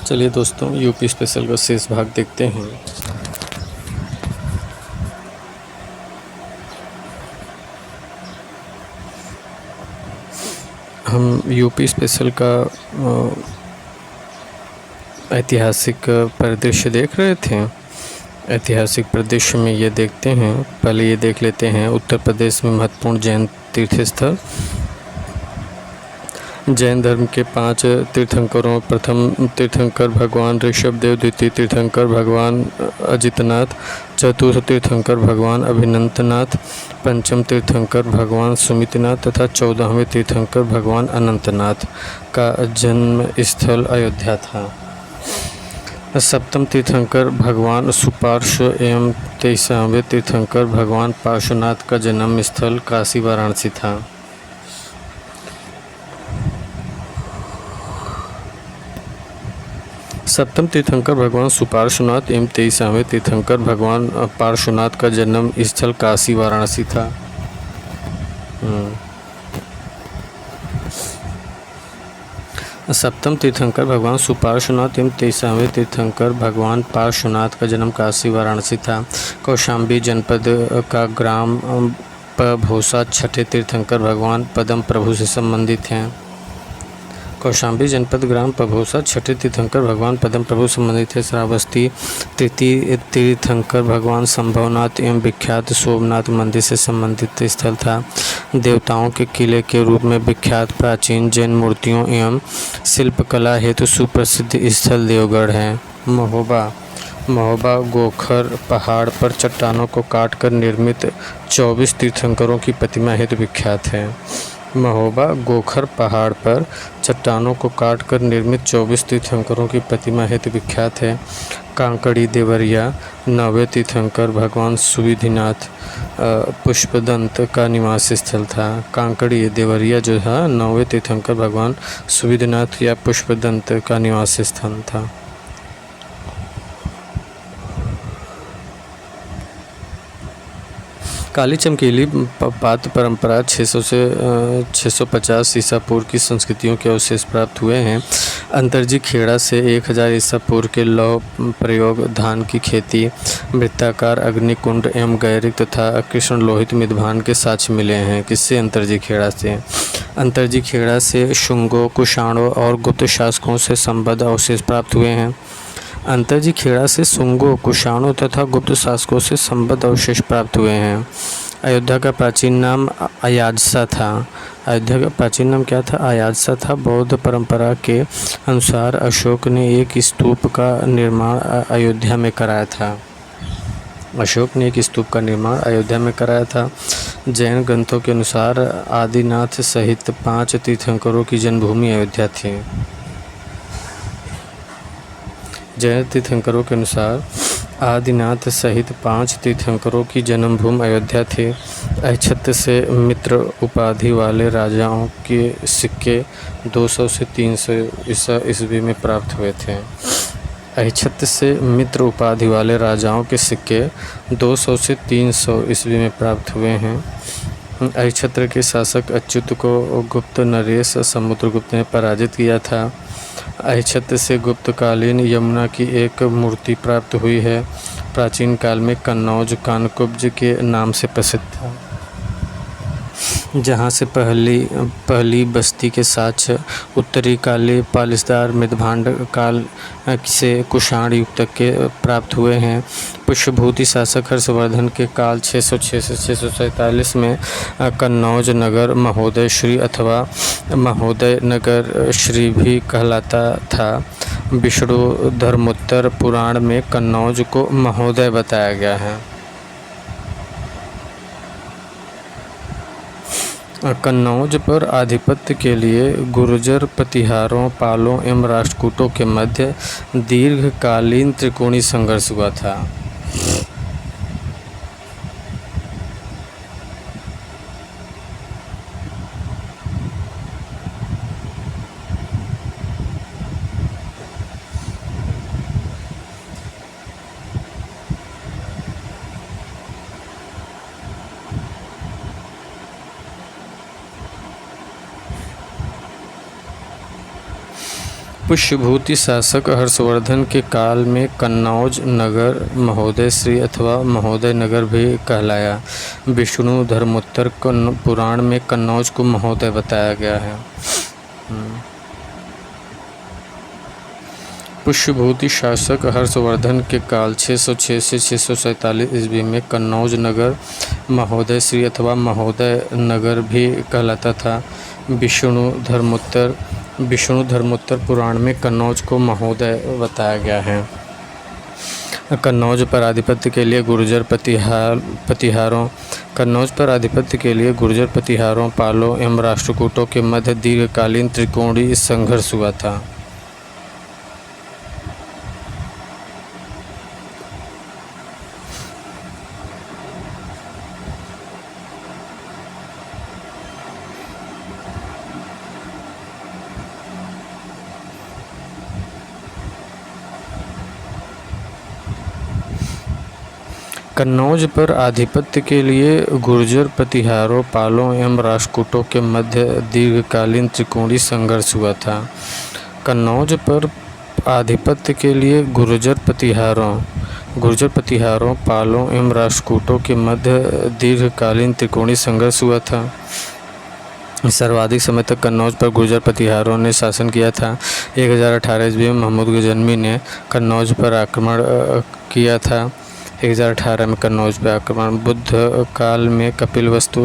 चलिए दोस्तों, UP special का शेष भाग देखते हैं। हम यूपी स्पेशल का ऐतिहासिक परिदृश्य देख रहे थे। ऐतिहासिक परिदृश्य में ये देखते हैं, पहले ये देख लेते हैं उत्तर प्रदेश में महत्वपूर्ण जैन तीर्थस्थल। जैन धर्म के 5 तीर्थंकरों, प्रथम तीर्थंकर भगवान ऋषभदेव, द्वितीय तीर्थंकर भगवान अजितनाथ, चतुर्थ तीर्थंकर भगवान अभिनंतनाथ, पंचम तीर्थंकर भगवान सुमितनाथ तथा 14वें तीर्थंकर भगवान अनंतनाथ का जन्म स्थल अयोध्या था। सप्तम तीर्थंकर भगवान सुपार्श्व एवं 23वें तीर्थंकर भगवान पार्श्वनाथ का जन्म स्थल काशी वाराणसी था। सप्तम तीर्थंकर भगवान सुपार्श्वनाथ एवं 23वें तीर्थंकर भगवान पार्श्वनाथ का जन्म स्थल काशी वाराणसी था। सप्तम तीर्थंकर भगवान सुपार्श्वनाथ एवं 23वें तीर्थंकर भगवान पार्श्वनाथ का जन्म काशी वाराणसी था। कौशाम्बी जनपद का ग्राम पभोसा छठे तीर्थंकर भगवान पद्म प्रभु से संबंधित हैं। कौशाम्बी जनपद ग्राम पभोसा छठे तीर्थंकर भगवान पद्म प्रभु संबंधित है। श्रावस्ती तृतीय तीर्थंकर भगवान संभवनाथ एवं विख्यात सोमनाथ मंदिर से संबंधित स्थल था। देवताओं के किले के रूप में विख्यात प्राचीन जैन मूर्तियों एवं शिल्पकला हेतु सुप्रसिद्ध स्थल देवगढ़ है। महोबा गोखर पहाड़ पर चट्टानों को काटकर निर्मित 24 तीर्थंकरों की प्रतिमा हेतु विख्यात है। महोबा गोखर पहाड़ पर चट्टानों को काटकर निर्मित 24 तीर्थंकरों की प्रतिमा हेतु विख्यात है। कांकड़ी देवरिया 9वें तीर्थंकर भगवान सुविधिनाथ पुष्पदंत का निवास स्थल था। कांकड़ी देवरिया जो था 9वें तीर्थंकर भगवान सुविधिनाथ या पुष्पदंत का निवास स्थान था। काली चमकीली पात्र परंपरा 600 से 650 ईसा पूर्व की संस्कृतियों के अवशेष प्राप्त हुए हैं। अंतरजी खेड़ा से 1000 ईसा पूर्व के लौह प्रयोग, धान की खेती, वृत्ताकार अग्निकुंड एवं गैरिक तथा कृष्ण लोहित मितभान के साक्ष्य मिले हैं। किससे? अंतरजी खेड़ा से। अंतरजी खेड़ा से शुंगों, कुषाणों और गुप्त शासकों से संबद्ध अवशेष प्राप्त हुए हैं। अंतरजी खेड़ा से शुंगों, कुषाणों तथा गुप्त शासकों से संबद्ध अवशेष प्राप्त हुए हैं। अयोध्या का प्राचीन नाम अयाजसा था। अयोध्या का प्राचीन नाम क्या था? अयाजसा था। बौद्ध परंपरा के अनुसार अशोक ने एक स्तूप का निर्माण अयोध्या में कराया था। अशोक ने एक स्तूप का निर्माण अयोध्या में कराया था। जैन ग्रंथों के अनुसार आदिनाथ सहित 5 तीर्थंकरों की जन्मभूमि अयोध्या थी। जैन तीर्थंकरों के अनुसार आदिनाथ सहित 5 तीर्थंकरों की जन्मभूमि अयोध्या थी। अक्षत्र से मित्र उपाधि वाले राजाओं के सिक्के 200 से 300 ईस्वी में प्राप्त हुए थे। अक्षत्र से मित्र उपाधि वाले राजाओं के सिक्के 200 से 300 ईस्वी में प्राप्त हुए हैं। अक्षत्र के शासक अच्युत को गुप्त नरेश समुद्रगुप्त ने पराजित किया था। अक्षत्र से गुप्तकालीन यमुना की एक मूर्ति प्राप्त हुई है। प्राचीन काल में कन्नौज कानकुब्ज के नाम से प्रसिद्ध था, जहाँ से पहली बस्ती के साक्ष्य उत्तरी काली पालिसदार मृदभांड काल से कुषाण युग तक के प्राप्त हुए हैं। पुष्यभूति शासक हर्षवर्धन के काल 606 से 647 में कन्नौज नगर महोदय श्री अथवा महोदय नगर श्री भी कहलाता था। विष्णु धर्मोत्तर पुराण में कन्नौज को महोदय बताया गया है। कन्नौज पर आधिपत्य के लिए गुर्जर, प्रतिहारों, पालों एवं राष्ट्रकूटों के मध्य दीर्घकालीन त्रिकोणीय संघर्ष हुआ था। पुष्यभूति शासक हर्षवर्धन के काल में कन्नौज नगर महोदय श्री अथवा महोदय नगर भी कहलाया। विष्णु धर्मोत्तर पुराण में कन्नौज को महोदय बताया गया है। पुष्यभूति शासक हर्षवर्धन के काल 606 से 647 ईस्वी में कन्नौज नगर महोदय श्री अथवा महोदय नगर भी कहलाता था। विष्णु धर्मोत्तर पुराण में कन्नौज को महोदय बताया गया है। कन्नौज पर आधिपत्य के लिए गुर्जर प्रतिहारों पालों एवं राष्ट्रकूटों के मध्य दीर्घकालीन त्रिकोणीय संघर्ष हुआ था। कन्नौज पर आधिपत्य के लिए गुर्जर प्रतिहारों पालों एवं राष्ट्रकूटों के मध्य दीर्घकालीन त्रिकोणीय संघर्ष हुआ था। कन्नौज पर आधिपत्य के लिए गुर्जर प्रतिहारों पालों एवं राष्ट्रकूटों के मध्य दीर्घकालीन त्रिकोणीय संघर्ष हुआ था। सर्वाधिक समय तक कन्नौज पर गुर्जर प्रतिहारों ने शासन किया था। 1018 ईस्वी में महमूद गजनवी ने कन्नौज पर आक्रमण किया था। 1018 में कन्नौज पर आक्रमण। बुद्ध काल में कपिलवस्तु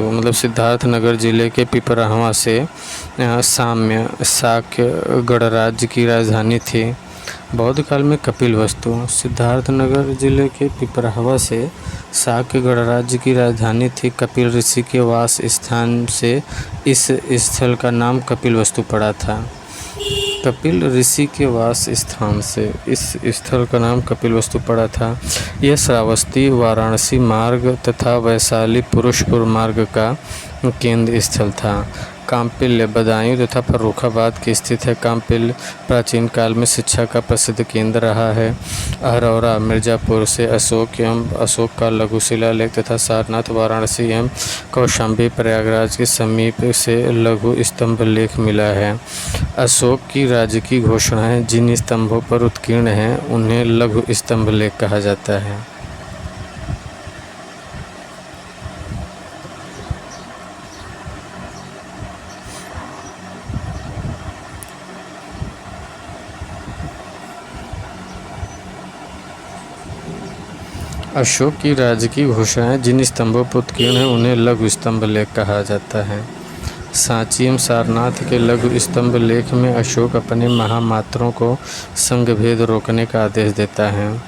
मतलब सिद्धार्थनगर जिले के पिपराहवा से शाक्य गणराज्य की राजधानी थी। बौद्ध काल में कपिलवस्तु सिद्धार्थनगर जिले के पिपराहवा से शाक्य गणराज्य की राजधानी थी। कपिल ऋषि के वास स्थान से इस स्थल का नाम कपिलवस्तु पड़ा था। कपिल ऋषि के वास स्थान से इस स्थल का नाम कपिलवस्तु पड़ा था। यह श्रावस्ती वाराणसी मार्ग तथा वैशाली पुरुषपुर मार्ग का केंद्र स्थल था। काम्पिल्य बदायूं तथा फर्रुखाबाद की स्थित है। काम्पिल्य प्राचीन काल में शिक्षा का प्रसिद्ध केंद्र रहा है। अहरौरा मिर्ज़ापुर से अशोक का लघु शिलालेख तथा सारनाथ वाराणसी एवं कौशाम्बी प्रयागराज के समीप से लघु स्तंभ लेख मिला है। अशोक की राज्य की घोषणाएं जिन स्तंभों पर उत्कीर्ण हैं उन्हें लघु स्तंभ लेख कहा जाता है। अशोक की राज्य की घोषणाएं जिन स्तंभों पर उत्कीर्ण हैं उन्हें लघु स्तंभ लेख कहा जाता है। सांची एवं सारनाथ के लघु स्तंभ लेख में अशोक अपने महामात्रों को संघभेद रोकने का आदेश देता है।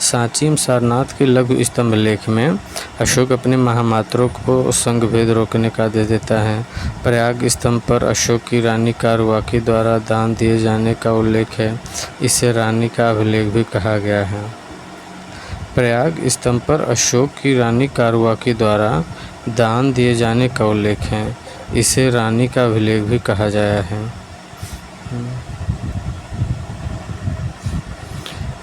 सांची एवं सारनाथ के लघु स्तंभ लेख में अशोक अपने महामात्रों को संघभेद रोकने का आदेश देता है। प्रयाग स्तंभ पर अशोक की रानी कारुआकी द्वारा दान दिए जाने का उल्लेख है। इसे रानी का अभिलेख भी कहा गया है। प्रयाग स्तंभ पर अशोक की रानी कारुआकी द्वारा दान दिए जाने का उल्लेख है। इसे रानी का अभिलेख भी कहा गया है।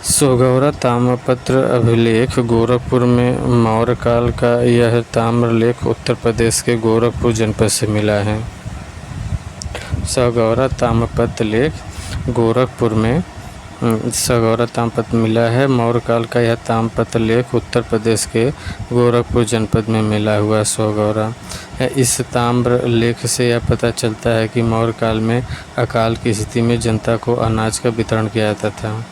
सोगौरा ताम्रपत्र अभिलेख गोरखपुर में मौर्य काल का यह ताम्रलेख उत्तर प्रदेश के गोरखपुर जनपद से मिला है। सोगौरा ताम्रपत्र लेख गोरखपुर में सगौरा ताम्रपत्र मिला है। मौर्य काल का यह ताम्रपत्र लेख उत्तर प्रदेश के गोरखपुर जनपद में मिला हुआ सगौरा। इस ताम्र लेख से यह पता चलता है कि मौर्य काल में अकाल की स्थिति में जनता को अनाज का वितरण किया जाता था।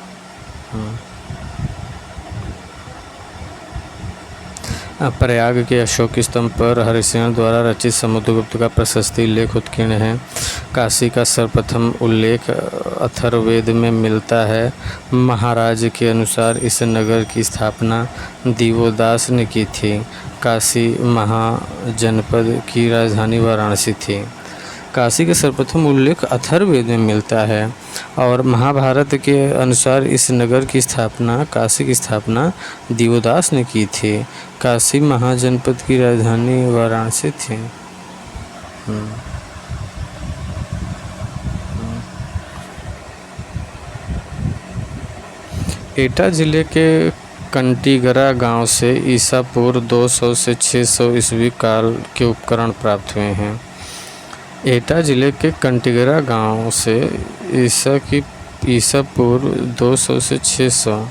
प्रयाग के अशोक स्तंभ पर हरिसेन द्वारा रचित समुद्रगुप्त का प्रशस्ति लेख उत्कीर्ण है। काशी का सर्वप्रथम उल्लेख अथर्ववेद में मिलता है। महाराज के अनुसार इस नगर की स्थापना दिवोदास ने की थी। काशी महाजनपद की राजधानी वाराणसी थी। काशी का सर्वप्रथम उल्लेख अथर्ववेद में मिलता है और महाभारत के अनुसार इस नगर की स्थापना काशी की स्थापना दिवोदास ने की थी। काशी महाजनपद की राजधानी वाराणसी थी। एटा जिले के कंटीगरा गांव से ईसा पूर्व 200 से 600 ईस्वी काल के उपकरण प्राप्त हुए हैं। एटा जिले के कंटिगरा गांव से ईसा पूर्व 200 से 600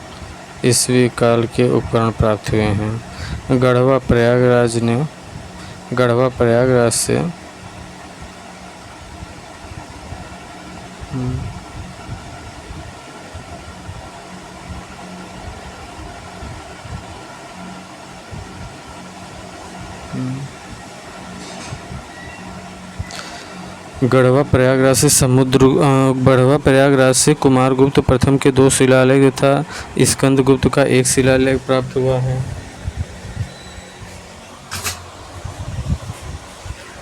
ईस्वी काल के उपकरण प्राप्त हुए हैं। गढ़वा प्रयागराज से गढ़वा प्रयागराज से कुमारगुप्त प्रथम के 2 शिलालेख तथा स्कंदगुप्त का 1 शिलालेख प्राप्त हुआ है।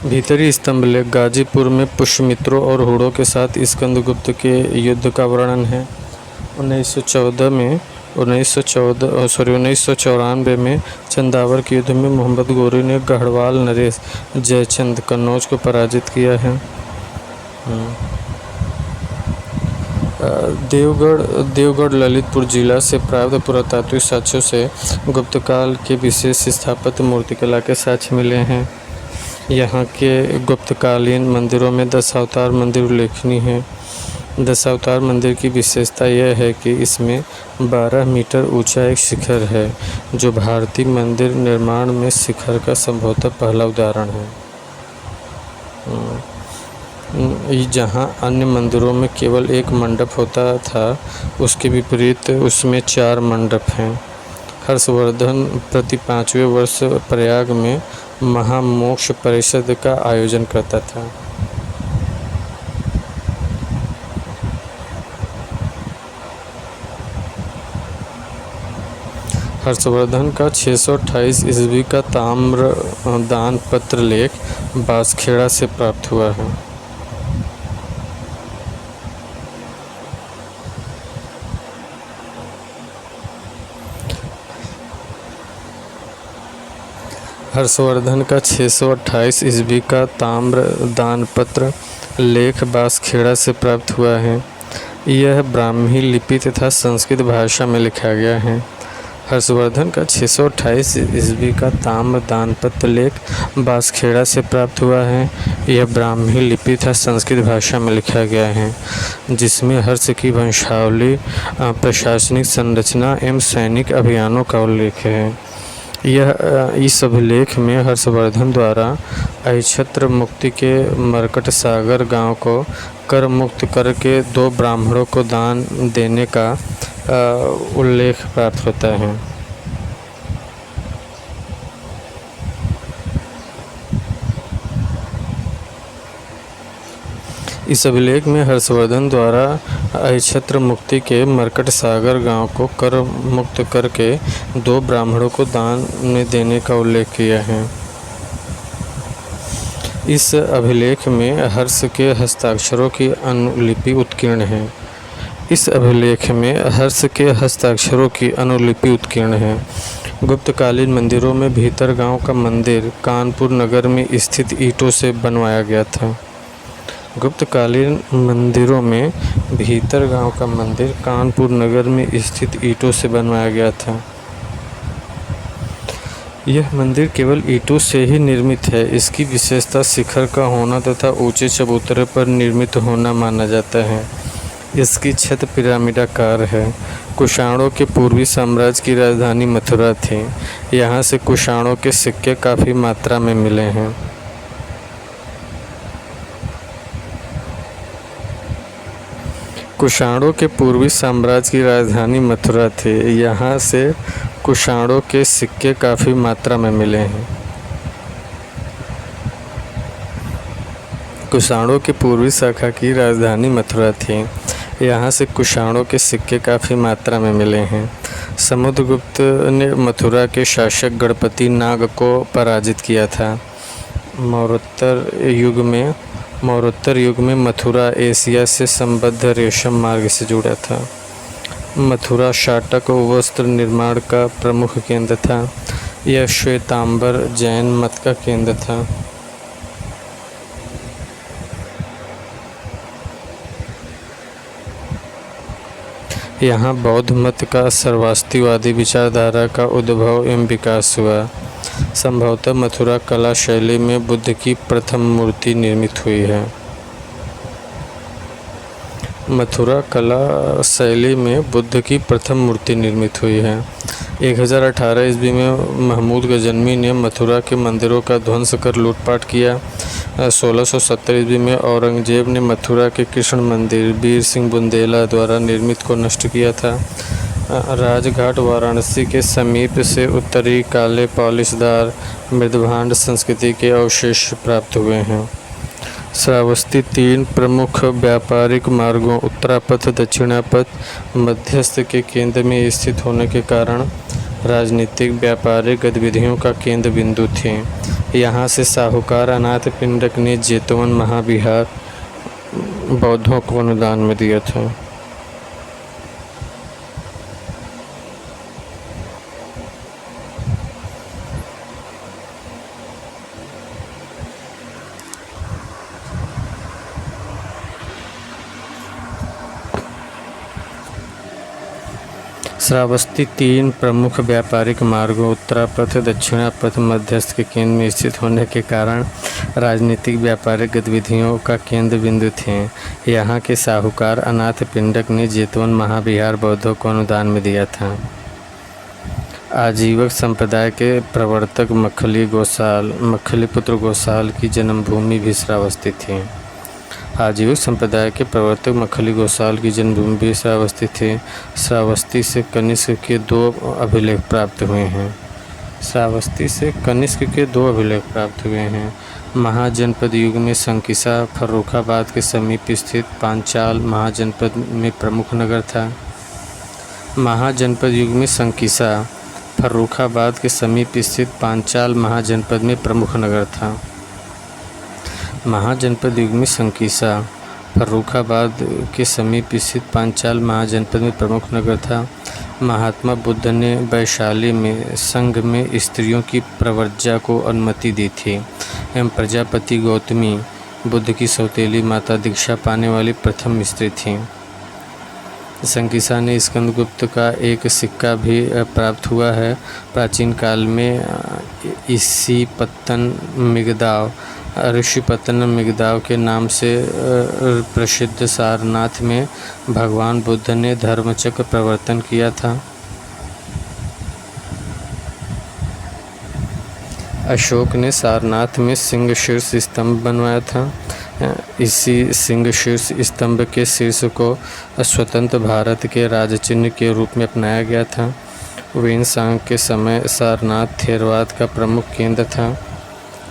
भीतरी स्तंभलेख गाजीपुर में पुष्यमित्रों और हुड़ों के साथ स्कंदगुप्त के युद्ध का वर्णन है। 1994 में चंदावर के युद्ध में मोहम्मद गोरी ने गढ़वाल नरेश जयचंद कन्नौज को पराजित किया है। देवगढ़ ललितपुर जिला से प्राप्त पुरातात्विक साक्ष्यों से गुप्त काल के विशेष स्थापत्य मूर्तिकला के साक्ष्य मिले हैं। यहाँ के गुप्तकालीन मंदिरों में दशावतार मंदिर उल्लेखनीय है। दशावतार मंदिर की विशेषता यह है कि इसमें 12 मीटर ऊंचा एक शिखर है, जो भारतीय मंदिर निर्माण में शिखर का संभवतः पहला उदाहरण है। जहाँ अन्य मंदिरों में केवल एक मंडप होता था, उसके विपरीत उसमें 4 मंडप हैं। हर्षवर्धन प्रति 5वें वर्ष प्रयाग में महामोक्ष परिषद का आयोजन करता था। हर्षवर्धन का 628 ईस्वी का ताम्र दान पत्र लेख बांसखेड़ा से प्राप्त हुआ है। हर्षवर्धन का 628 ईस्वी का ताम्र दानपत्र लेख बांसखेड़ा से प्राप्त हुआ है। यह ब्राह्मी लिपि तथा संस्कृत भाषा में लिखा गया है। हर्षवर्धन का 628 ईस्वी का ताम्र दानपत्र लेख बांसखेड़ा से प्राप्त हुआ है। यह ब्राह्मी लिपि तथा संस्कृत भाषा में लिखा गया है, जिसमें हर्ष की वंशावली, प्रशासनिक संरचना एवं सैनिक अभियानों का उल्लेख है। इस अभिलेख में हर्षवर्धन द्वारा अहिच्छत्र मुक्ति के मरकट सागर गांव को कर मुक्त करके 2 ब्राह्मणों को दान देने का उल्लेख प्राप्त होता है। इस अभिलेख में हर्षवर्धन द्वारा अहिच्छत्र मुक्ति के मरकट सागर गांव को कर मुक्त करके 2 ब्राह्मणों को दान में देने का उल्लेख किया है। इस अभिलेख में हर्ष के हस्ताक्षरों की अनुलिपि उत्कीर्ण है। गुप्तकालीन मंदिरों में भीतरगांव का मंदिर कानपुर नगर में स्थित ईंटों से बनवाया गया था। गुप्तकालीन मंदिरों में भीतरगांव का मंदिर कानपुर नगर में स्थित ईंटों से बनवाया गया था। यह मंदिर केवल ईंटों से ही निर्मित है। इसकी विशेषता शिखर का होना तथा ऊंचे चबूतरे पर निर्मित होना माना जाता है। इसकी छत पिरामिडाकार है। कुषाणों के पूर्वी साम्राज्य की राजधानी मथुरा थी। यहाँ से कुषाणों के सिक्के काफ़ी मात्रा में मिले हैं। कुषाणों के पूर्वी साम्राज्य की राजधानी मथुरा थी। यहाँ से कुषाणों के सिक्के काफ़ी मात्रा में मिले हैं। कुषाणों की पूर्वी शाखा की राजधानी मथुरा थी। यहाँ से कुषाणों के सिक्के काफ़ी मात्रा में मिले हैं। समुद्रगुप्त ने मथुरा के शासक गणपति नाग को पराजित किया था। मौरोत्तर युग में मथुरा एशिया से संबद्ध रेशम मार्ग से जुड़ा था। मथुरा शाटक वस्त्र निर्माण का प्रमुख केंद्र था। यह श्वेतांबर जैन मत का केंद्र था। यहाँ बौद्ध मत का सर्वास्तिवादी विचारधारा का उद्भव एवं विकास हुआ। संभवतः मथुरा कला शैली में बुद्ध की प्रथम मूर्ति निर्मित हुई है। मथुरा कला शैली में बुद्ध की प्रथम मूर्ति निर्मित हुई है। 1018 ईस्वी में महमूद गजनवी ने मथुरा के मंदिरों का ध्वंस कर लूटपाट किया। 1670 ईस्वी में औरंगजेब ने मथुरा के कृष्ण मंदिर वीर सिंह बुंदेला द्वारा निर्मित को नष्ट किया था। राजघाट वाराणसी के समीप से उत्तरी काले पॉलिशदार मृदभांड संस्कृति के अवशेष प्राप्त हुए हैं। श्रावस्ती 3 प्रमुख व्यापारिक मार्गों उत्तरापथ, दक्षिणापथ, मध्यस्थ के केंद्र में स्थित होने के कारण राजनीतिक व्यापारिक गतिविधियों का केंद्र बिंदु थे। यहाँ से साहूकार अनाथ पिंडक ने जेतवन महाविहार बौद्धों को अनुदान में दिया था। श्रावस्ती 3 प्रमुख व्यापारिक मार्गों उत्तरापथ, दक्षिणापथ, मध्यस्थ के केंद्र में स्थित होने के कारण राजनीतिक व्यापारिक गतिविधियों का केंद्र बिंदु थे। यहाँ के साहूकार अनाथ पिंडक ने जेतवन महाविहार बौद्धों को अनुदान में दिया था। आजीवक संप्रदाय के प्रवर्तक मक्खलीपुत्र गोसाल की जन्मभूमि भी श्रावस्ती थी। आजीवक संप्रदाय के प्रवर्तक मक्खली गोसाल की जन्मभूमि भी श्रावस्ती थी। श्रावस्ती से कनिष्क के 2 अभिलेख प्राप्त हुए हैं। श्रावस्ती से कनिष्क के 2 अभिलेख प्राप्त हुए हैं। महाजनपद युग में संकिसा फर्रुखाबाद के समीप स्थित पांचाल महाजनपद में प्रमुख नगर था। महाजनपद युग में संकिसा फर्रुखाबाद के समीप स्थित पांचाल महाजनपद में प्रमुख नगर था। महाजनपद युग में संकिसा फर्रुखाबाद के समीप स्थित पांचाल महाजनपद में प्रमुख नगर था। महात्मा बुद्ध ने वैशाली में संघ में स्त्रियों की प्रव्रजा को अनुमति दी थी एवं प्रजापति गौतमी बुद्ध की सौतेली माता दीक्षा पाने वाली प्रथम स्त्री थी। संकिसा ने स्कंदगुप्त का एक सिक्का भी प्राप्त हुआ है। प्राचीन काल में ऋषिपत्तन मिगदाव के नाम से प्रसिद्ध सारनाथ में भगवान बुद्ध ने धर्मचक्र प्रवर्तन किया था। अशोक ने सारनाथ में सिंह शीर्ष स्तंभ बनवाया था। इसी सिंह शीर्ष स्तंभ के शीर्ष को स्वतंत्र भारत के राजचिन्ह के रूप में अपनाया गया था। वेनसांग के समय सारनाथ थेरवाद का प्रमुख केंद्र था।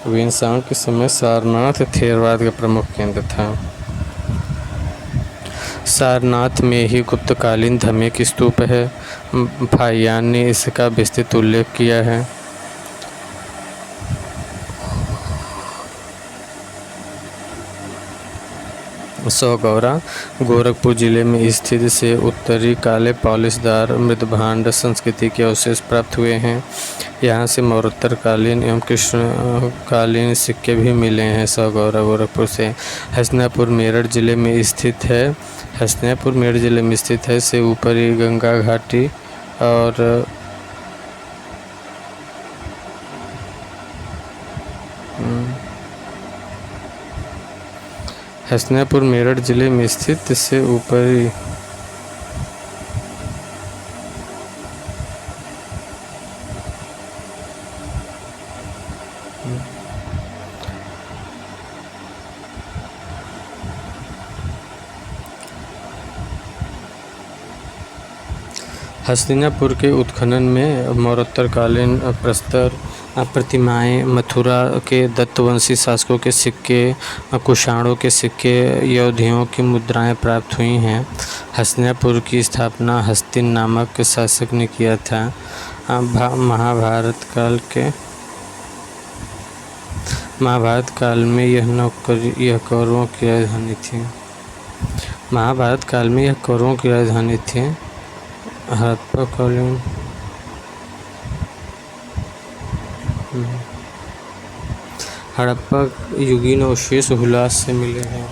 वेनसांग के समय सारनाथ थेरवाद का प्रमुख केंद्र था। सारनाथ में ही गुप्तकालीन धमेक स्तूप है। फाहियान ने इसका विस्तृत उल्लेख किया है। सौगौरा गोरखपुर जिले में स्थित से उत्तरी काले पॉलिशदार मृदभांड संस्कृति के अवशेष प्राप्त हुए हैं। यहाँ से मौर्योत्तरकालीन एवं कृष्णकालीन सिक्के भी मिले हैं। सौगौरा गोरखपुर से हसनापुर मेरठ जिले में स्थित है। से ऊपरी गंगा घाटी और हसनापुर मेरठ जिले में स्थित से ऊपरी हस्तिनापुर के उत्खनन में मौर्योत्तरकालीन प्रस्तर प्रतिमाएं, मथुरा के दत्तवंशी शासकों के सिक्के, कुषाणों के सिक्के, यौधियों की मुद्राएं प्राप्त हुई हैं। हस्तिनापुर की स्थापना हस्तिन नामक शासक ने किया था। महाभारत काल में यह कौरवों की राजधानी थी। हड़प्पा कालीन हड़प्पा युगीन अवशेष हुलास से मिले हैं।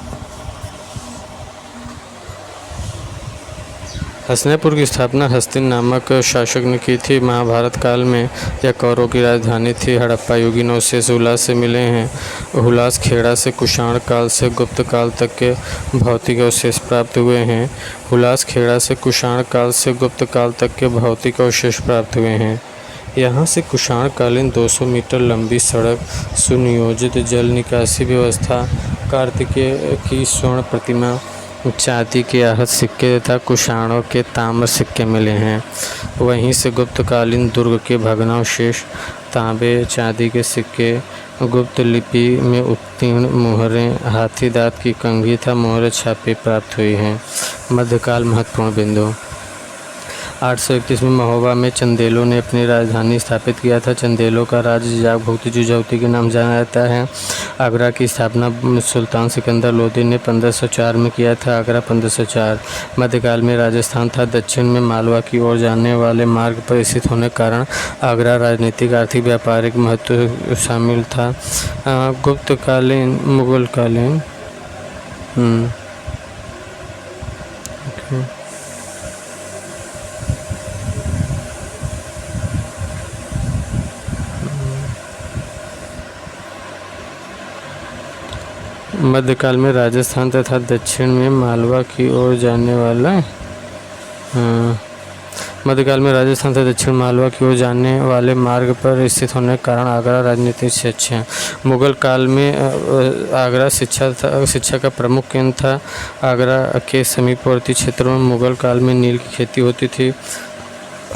हस्तिनापुर की स्थापना हस्तिन नामक शासक ने की थी। महाभारत काल में यह कौरवों की राजधानी थी। हड़प्पा युगीन अवशेष हुलास से मिले हैं। हुलास खेड़ा से कुषाण काल से गुप्त काल तक के भौतिक अवशेष प्राप्त हुए हैं। हुलास खेड़ा से कुषाण काल से गुप्त काल तक के भौतिक अवशेष प्राप्त हुए हैं। यहाँ से कुषाण कालीन 200 मीटर लंबी सड़क, सुनियोजित जल निकासी व्यवस्था, कार्तिकेय की स्वर्ण प्रतिमा, चांदी के आहत सिक्के तथा कुषाणों के ताम्र सिक्के मिले हैं। वहीं से गुप्तकालीन दुर्ग के भग्नावशेष, तांबे चांदी के सिक्के, गुप्त लिपि में उत्तीर्ण मुहरें, हाथी दांत की कंघी तथा मोहर छापे प्राप्त हुई हैं। मध्यकाल महत्वपूर्ण बिंदु 831 में महोबा में चंदेलों ने अपनी राजधानी स्थापित किया था। चंदेलों का राज्य जागभुक्ति जुझौती के नाम जाना जाता है। आगरा की स्थापना सुल्तान सिकंदर लोदी ने 1504 में किया था। आगरा 1504 मध्यकाल में राजस्थान था। दक्षिण में मालवा की ओर जाने वाले मार्ग पर स्थित होने के कारण आगरा राजनीतिक, आर्थिक, व्यापारिक महत्व शामिल था। गुप्तकालीन, मुगलकालीन मध्यकाल में राजस्थान तथा दक्षिण में मालवा की ओर जाने वाला मध्यकाल में राजस्थान तथा दक्षिण मालवा की ओर जाने वाले मार्ग पर स्थित होने के कारण आगरा राजनीतिक क्षेत्र है। मुगल काल में आगरा शिक्षा का प्रमुख केंद्र था। आगरा के समीपवर्ती क्षेत्रों में मुगल काल में नील की खेती होती थी।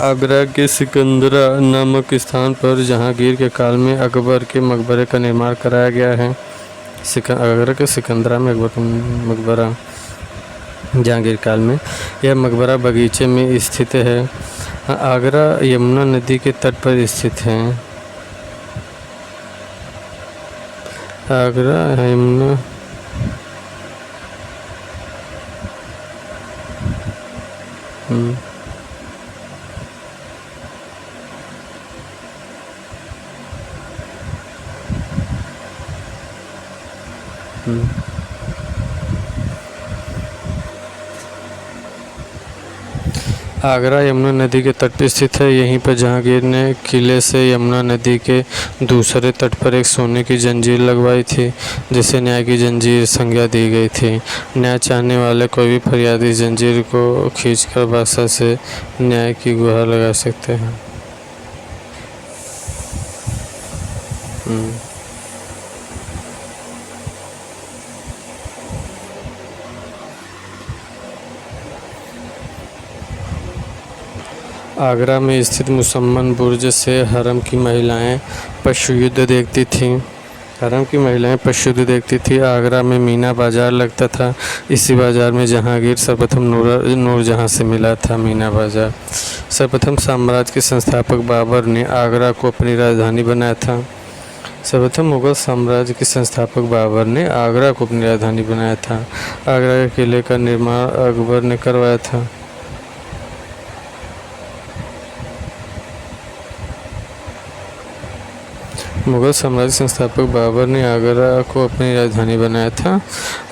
आगरा के सिकंदरा नामक स्थान पर जहांगीर के काल में अकबर के मकबरे का निर्माण कराया गया है। आगरा के सिकंदरा में अकबर का मकबरा जहांगीर काल में, यह मकबरा बगीचे में स्थित है। आगरा यमुना नदी के तट पर स्थित है। आगरा यमुना आगरा यमुना नदी के तट पर स्थित है। यहीं पर जहांगीर ने किले से यमुना नदी के दूसरे तट पर एक सोने की जंजीर लगवाई थी, जिसे न्याय की जंजीर संज्ञा दी गई थी। न्याय चाहने वाले कोई भी फरियादी जंजीर को खींचकर बादशाह से न्याय की गुहार लगा सकते हैं। आगरा में स्थित मुसम्मन बुर्ज से हरम की महिलाएं पशु युद्ध देखती थीं। आगरा में मीना बाजार लगता था। इसी बाजार में जहांगीर सर्वप्रथम नूरजहां से मिला था। मीना बाजार सर्वप्रथम साम्राज्य के संस्थापक बाबर ने आगरा को अपनी राजधानी बनाया था। सर्वप्रथम मुगल साम्राज्य के संस्थापक बाबर ने आगरा को अपनी राजधानी बनाया था। आगरा के किले का निर्माण अकबर ने करवाया था। मुगल साम्राज्य संस्थापक बाबर ने आगरा को अपनी राजधानी बनाया था।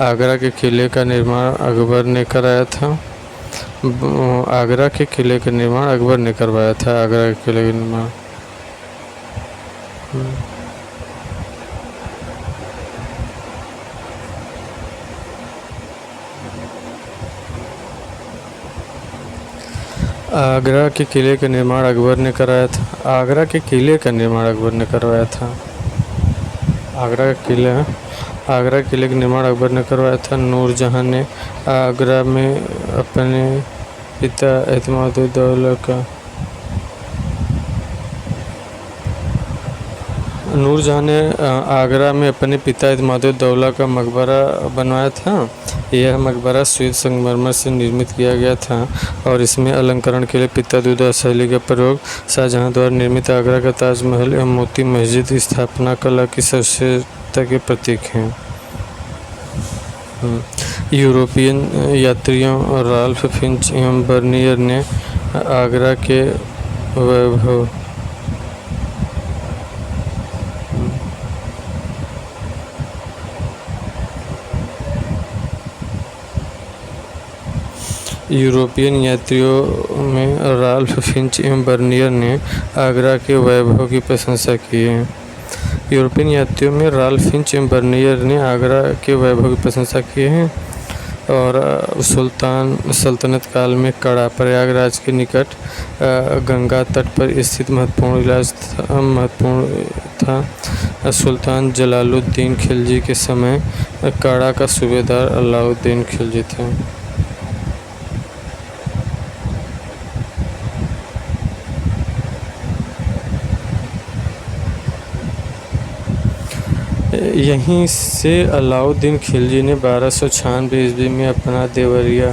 आगरा के किले का निर्माण अकबर ने कराया था। आगरा के किले का निर्माण अकबर ने करवाया था। आगरा के किले का निर्माण आगरा के किले का निर्माण अकबर ने कराया था। आगरा के किले का निर्माण अकबर ने करवाया था। आगरा के किले का निर्माण अकबर ने करवाया था। नूरजहां ने आगरा में अपने पिता इत्माद-उद-दौला का नूरजहां ने आगरा में अपने पिता इत्माद-उद-दौला का मकबरा बनवाया था। यह मकबरा श्वेत संगमरमर से निर्मित किया गया था और इसमें अलंकरण के लिए पीतल दुर्गा शैली का प्रयोग। शाहजहां द्वारा निर्मित आगरा का ताजमहल एवं मोती मस्जिद स्थापना कला की श्रेष्ठता के प्रतीक हैं। यूरोपियन यात्रियों राल्फ फिंच एवं बर्नियर ने आगरा के वैभव यूरोपियन यात्रियों में राल्फ फिंच एवं बर्नियर ने आगरा के वैभव की प्रशंसा की है। यूरोपियन यात्रियों में राल्फ फिंच एवं बर्नियर ने आगरा के वैभव की प्रशंसा की है। और सल्तनत काल में कड़ा प्रयागराज के निकट गंगा तट पर स्थित महत्वपूर्ण था। सुल्तान जलालुद्दीन खिलजी के समय कड़ा का सूबेदार अलाउद्दीन खिलजी थे। यहीं से अलाउद्दीन खिलजी ने 1296 ईस्वी में अपना देवरिया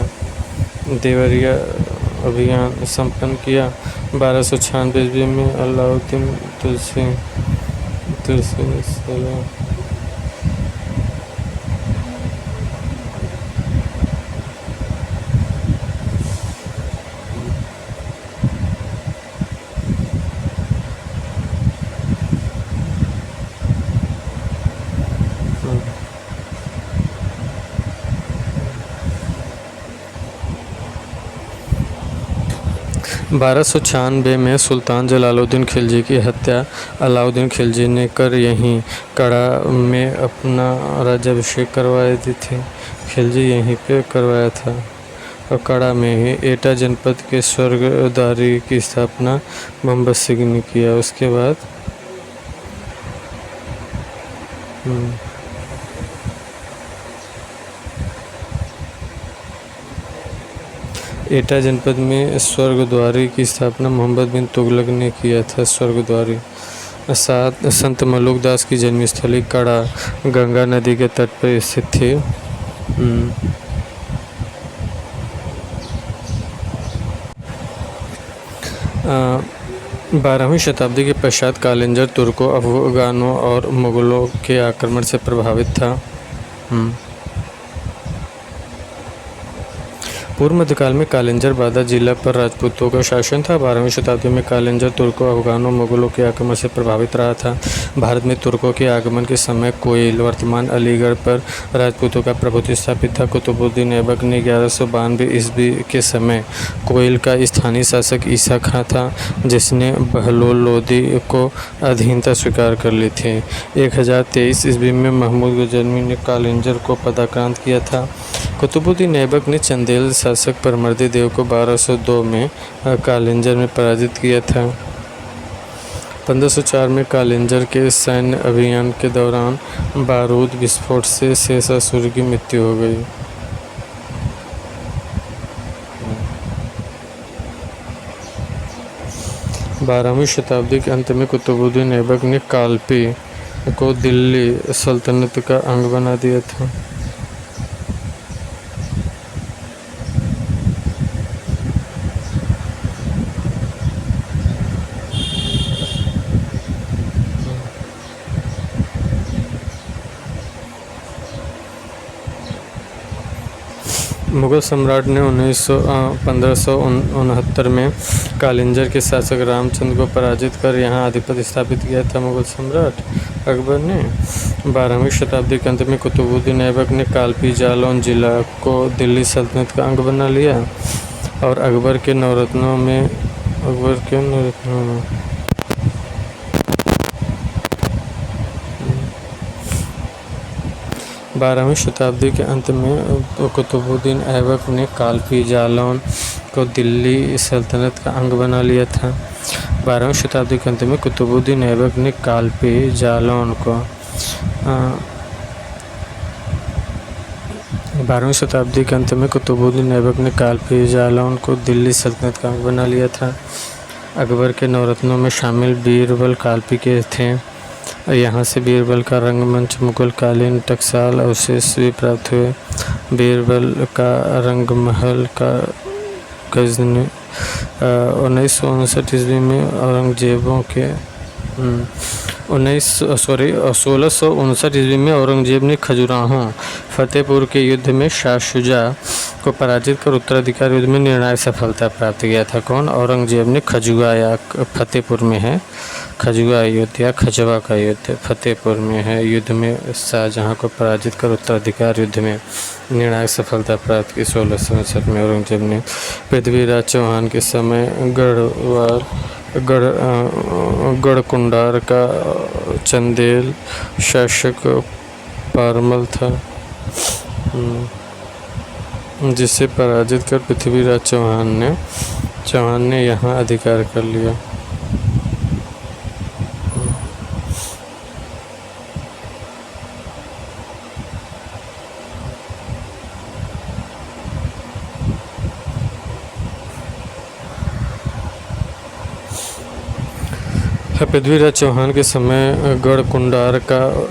अभियान संपन्न किया। 1296 ईस्वी में अलाउद्दीन तुलसी ने 1296 में सुल्तान जलालुद्दीन खिलजी की हत्या अलाउद्दीन खिलजी ने कर यहीं कड़ा में अपना राज्याभिषेक करवाई दी थी। खिलजी यहीं पे करवाया था और कड़ा में ही एटा जनपद के स्वर्गद्वारी की स्थापना मोहम्मद सिंह ने किया। उसके बाद एटा जनपद में स्वर्गद्वारी की स्थापना मोहम्मद बिन तुगलक ने किया था। स्वर्गद्वारी संत मलुकदास की जन्मस्थली कड़ा गंगा नदी के तट पर स्थित थी। 12वीं शताब्दी के पश्चात कालिंजर तुर्कों, अफगानों और मुगलों के आक्रमण से प्रभावित था। पूर्व मध्यकाल में कालिंजर बादा जिला पर राजपूतों का शासन था। 12वीं शताब्दी में कालिंजर तुर्कों, अफगानों, मुगलों के आक्रमण से प्रभावित रहा था। भारत में तुर्कों के आगमन के समय कोयल वर्तमान अलीगढ़ पर राजपूतों का प्रभुत्व स्थापित था। कुतुबुद्दीन ऐबक ने 1192 ईस्वी के समय कोयल का स्थानीय शासक ईसा खां था, जिसने बहलोल लोदी को अधीनता स्वीकार कर ली थी। 1023 ईस्वी में महमूद गजनवी ने कालिंजर को पदाक्रांत किया था। कुतुबुद्दीन ऐबक ने चंदेल शासक परमर्दी देव को 1202 में कालिंजर में पराजित किया था। 1504 में कालिंजर के सैन्य अभियान के दौरान बारूद विस्फोट से शेषासुर की मृत्यु हो गई। बारहवीं शताब्दी के अंत में कुतुबुद्दीन ऐबक ने कालपी को दिल्ली सल्तनत का अंग बना दिया था। मुगल सम्राट ने 1569 में कालिंजर के शासक रामचंद्र को पराजित कर यहाँ आधिपत्य स्थापित किया था। मुगल सम्राट अकबर ने 12वीं शताब्दी के अंत में कुतुबुद्दीन ऐबक ने कालपी जालौन जिला को दिल्ली सल्तनत का अंग बना लिया और अकबर के नवरत्नों में 12वीं शताब्दी के अंत में कुतुबुद्दीन ऐबक ने कालपी जालौन को दिल्ली सल्तनत का अंग बना लिया था। 12वीं शताब्दी के अंत में कुतुबुद्दीन ऐबक ने कालपी जालौन को 12वीं शताब्दी के अंत में कुतुबुद्दीन ऐबक ने कालपी जालौन को दिल्ली सल्तनत का अंग बना लिया था। अकबर के नवरत्नों में शामिल बीरबल कालपी के थे। यहाँ से बीरबल का रंगमंच, मुगल कालीन, टकसाल अवशेष भी प्राप्त हुए। बीरबल का रंगमहल का गजनी 1959 ईस्वी में औरंगजेबों के 1659 ईस्वी में औरंगजेब ने खजुराहो फतेहपुर के युद्ध में शाह शुजा को पराजित कर उत्तराधिकारी युद्ध में निर्णायक सफलता प्राप्त किया था। कौन? औरंगजेब ने खजुआ या फतेहपुर में है खजुआ युद्ध या खजवा का युद्ध फतेहपुर में है युद्ध में शाहजहां को पराजित कर उत्तराधिकार युद्ध में निर्णायक सफलता प्राप्त की 1667 में। औरंगजेब ने पृथ्वीराज चौहान के समय गढ़कुंडार का चंदेल शासक परमाल था, जिसे पराजित कर पृथ्वीराज चौहान ने यहाँ अधिकार कर लिया। पृथ्वीराज चौहान के समय गढ़कुंडार का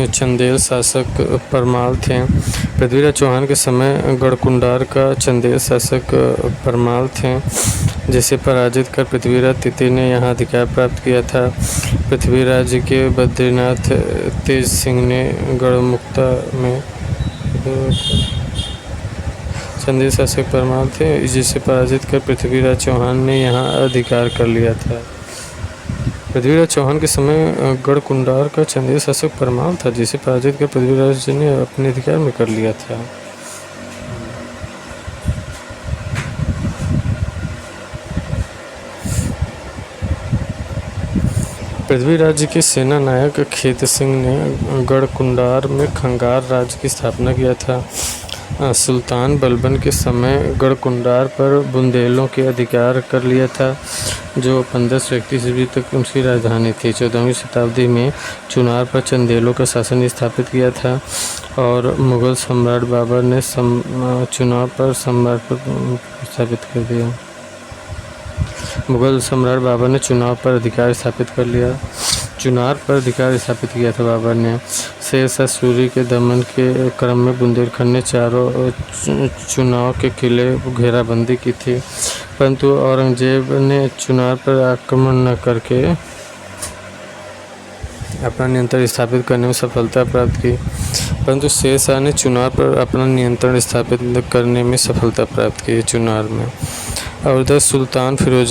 चंदेल शासक परमाल थे। पृथ्वीराज चौहान के समय गढ़कुंडार का चंदेल शासक परमाल थे, जिसे पराजित कर पृथ्वीराज तृतीय ने यहाँ अधिकार प्राप्त किया था। पृथ्वीराज के बद्रीनाथ तेज सिंह ने गढ़मुक्ता में चंदेल शासक परमाल थे, जिसे पराजित कर पृथ्वीराज चौहान ने यहाँ अधिकार कर लिया था। पृथ्वीराज चौहान के समय गढ़कुंडार का चंदेल शासक परमाल था, जिसे पराजित कर पृथ्वीराज ने अपने अधिकार में कर लिया था। पृथ्वीराज के सेना नायक खेत सिंह ने गढ़कुंडार में खंगार राज्य की स्थापना किया था। सुल्तान बलबन के समय गढ़कुंडार पर बुंदेलों के अधिकार कर लिया था, जो 1531 ईस्वी तक उसकी राजधानी थी। 14वीं शताब्दी में चुनार पर चंदेलों का शासन स्थापित किया था और मुगल सम्राट बाबर ने चुनार पर स्थापित कर दिया। मुगल सम्राट बाबर ने चुनार पर अधिकार स्थापित किया था। बाबर ने शेर शाह सूरी के दमन के क्रम में बुंदेलखंड ने चारों चुनाव के किले घेराबंदी की थी, परंतु औरंगजेब ने चुनार पर आक्रमण न करके अपना नियंत्रण स्थापित करने में सफलता प्राप्त की। परंतु शेर शाह ने चुनार पर अपना नियंत्रण स्थापित करने में सफलता प्राप्त की चुनार में। और उधर सुल्तान फिरोज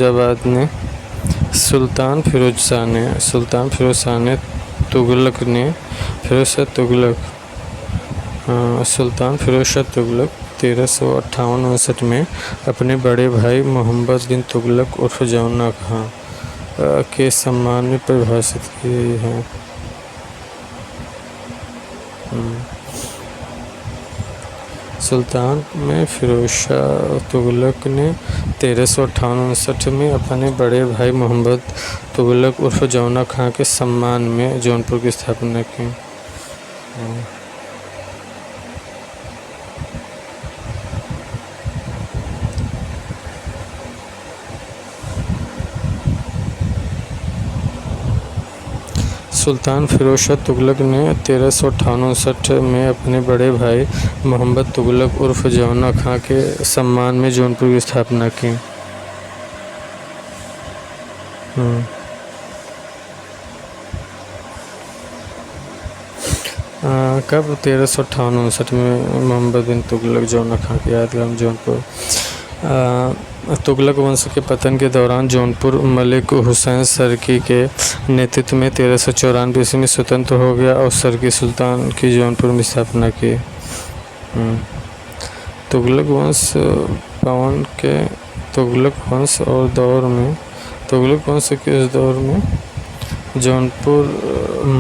शाह ने तुगलक 1358-59 में अपने बड़े भाई मोहम्मद बिन तुगलक उर्फ जौना खां के सम्मान में परिभाषित की है। सुल्तान में फिरोज शाह तुगलक ने 1358-59 में अपने बड़े भाई मोहम्मद तुगलक उर्फ जौना खां के सम्मान में जौनपुर की स्थापना की। सुल्तान फिरोज शाह तुगलक ने 1358-59 में अपने बड़े भाई मोहम्मद तुगलक उर्फ जौना खां के सम्मान में जौनपुर की स्थापना की। कब 1358-59 में मोहम्मद बिन तुगलक जौना खां की यादगार जौनपुर। तुगलक वंश के पतन के दौरान जौनपुर मलिक हुसैन सरकी के नेतृत्व में 1394 ईस्वी में स्वतंत्र हो गया और सरकी सुल्तान की जौनपुर में स्थापना की। तुगलक वंश के इस दौर में जौनपुर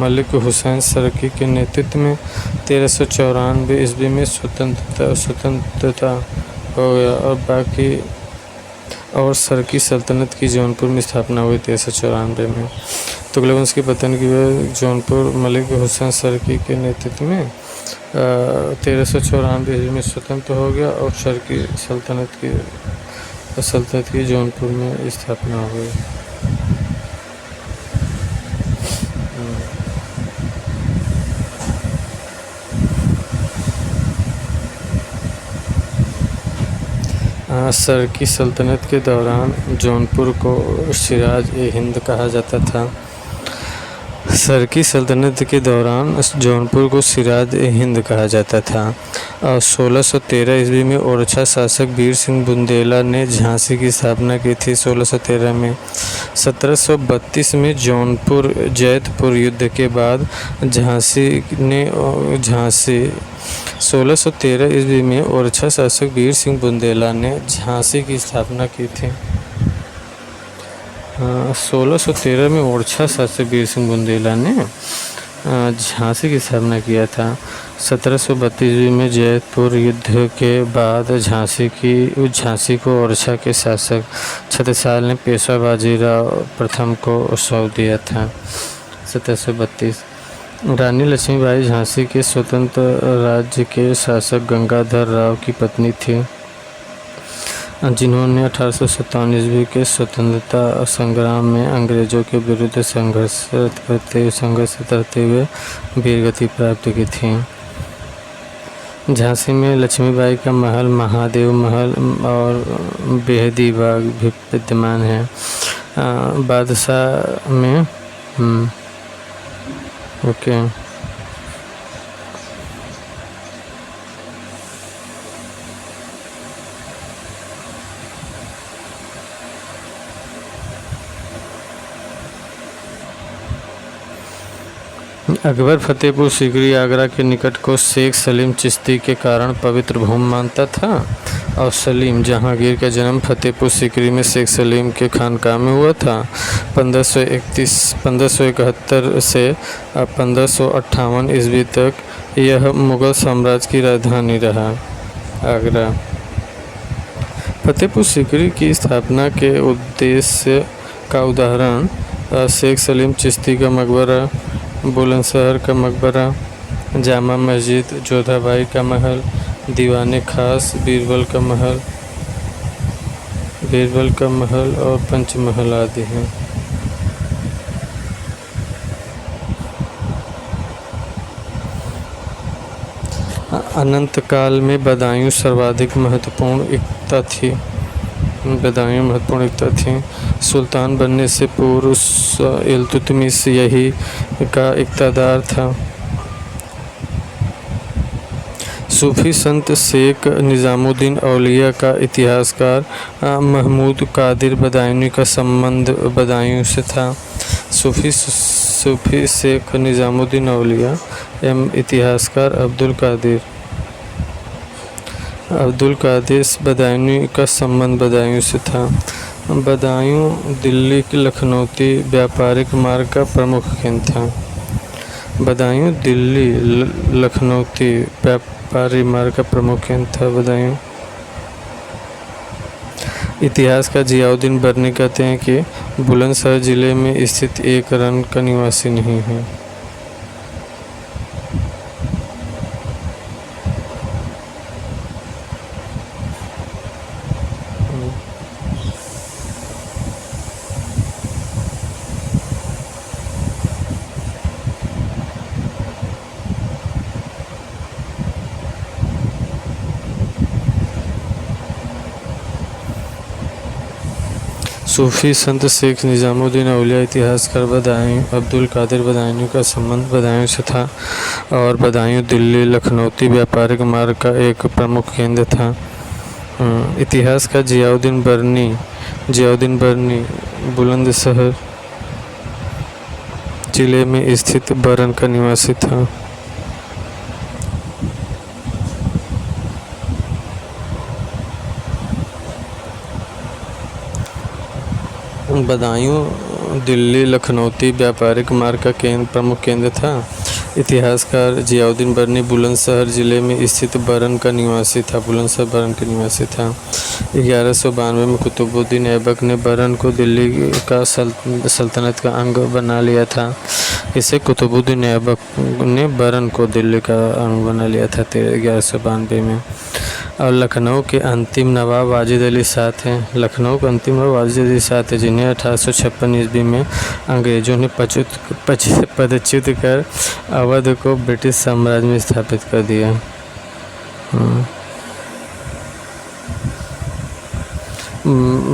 मलिक हुसैन सरकी के नेतृत्व में 1394 ईस्वी में स्वतंत्रता हो गया और सरकी सल्तनत की जौनपुर में स्थापना हुई 1394 में। तुगलक वंश के पतन की वजह जौनपुर मलिक हुसैन सरकी के नेतृत्व में 1394 ईस्वी में स्वतंत्र हो गया और सरकी सल्तनत की जौनपुर में स्थापना हो गई। सरकी सल्तनत के दौरान जौनपुर को सिराज ए हिंद कहा जाता था। सरकी सल्तनत के दौरान जौनपुर को सिराज हिंद कहा जाता था और 1613 ईस्वी में ओरछा शासक वीर सिंह बुंदेला ने झांसी की स्थापना की थी 1613 में। 1732 में जौनपुर जैतपुर युद्ध के बाद झांसी 1613 ईस्वी में ओरछा शासक वीर सिंह बुंदेला ने झांसी की स्थापना की थी। 1613 में ओरछा शासक वीर सिंह बुंदेला ने झांसी की स्थापना किया था। 1732 में जैतपुर युद्ध के बाद झांसी को ओरछा के शासक छत्रसाल ने पेशवा बाजीराव प्रथम को सौंप दिया था। 1732 रानी लक्ष्मीबाई झांसी के स्वतंत्र राज्य के शासक गंगाधर राव की पत्नी थी, जिन्होंने 1857 ईस्वी के स्वतंत्रता संग्राम में अंग्रेज़ों के विरुद्ध संघर्ष करते हुए वीरगति प्राप्त की थी। झांसी में लक्ष्मीबाई का महल, महादेव महल और बेहदी बाग भी विद्यमान है। बादशाह में ओके अकबर फतेहपुर सीकरी आगरा के निकट को शेख सलीम चिश्ती के कारण पवित्र भूमि मानता था और सलीम जहांगीर का जन्म फतेहपुर सीकरी में शेख सलीम के खानकाह में हुआ था। 1571 से 1558 ईस्वी तक यह मुग़ल साम्राज्य की राजधानी रहा। आगरा फतेहपुर सीकरी की स्थापना के उद्देश्य का उदाहरण शेख सलीम चिश्ती का मकबरा, बुलंदशहर का मकबरा, जामा मस्जिद, जोधाबाई का महल, दीवान खास, बीरबल का महल और पंचमहल आदि हैं। अनंत काल में बदायूं सर्वाधिक महत्वपूर्ण एकता थी। सुल्तान बनने से पूर्व इल्तुतमिश यही का इक़्तिदार था। सूफी संत शेख निज़ामुद्दीन औलिया का इतिहासकार महमूद कादिर बदायूनी का संबंध बदायूं से था। सूफी शेख निज़ामुद्दीन औलिया एवं इतिहासकार अब्दुल कादिर बदायूनी का संबंध बदायूं से था। बदायूं दिल्ली के लखनौती व्यापारिक मार्ग का प्रमुख केंद्र था। बदायूं दिल्ली लखनौती व्यापारी मार्ग का प्रमुख केंद्र था। बदायूं इतिहास का जियाउद्दीन बरनी कहते हैं कि बुलंदशहर जिले में स्थित एक रन का निवासी नहीं है। सूफी संत शेख निज़ामुद्दीन औलिया इतिहासकार बदायूं अब्दुल कादिर बदायूं का संबंध बदायूं से था और बदायूं दिल्ली लखनौती व्यापारिक मार्ग का एक प्रमुख केंद्र था। इतिहास का जियाउद्दीन बरनी बुलंदशहर जिले में स्थित बरन का निवासी था। बदायूं दिल्ली लखनौती व्यापारिक मार्ग का प्रमुख केंद्र था। इतिहासकार जियाउद्दीन बरनी बुलंदशहर जिले में स्थित बरन का निवासी था। 1192 में कुतुबुद्दीन ऐबक ने बरन को दिल्ली का सल्तनत का अंग बना लिया था। इसे कुतुबुद्दीन ऐबक ने बरन को दिल्ली का अंग बना लिया था 1192 में। और लखनऊ के अंतिम नवाब वाजिद अली शाह थे। जिन्हें 1856 ईस्वी में अंग्रेज़ों ने पदच्युत कर अवध को ब्रिटिश साम्राज्य में स्थापित कर दिया।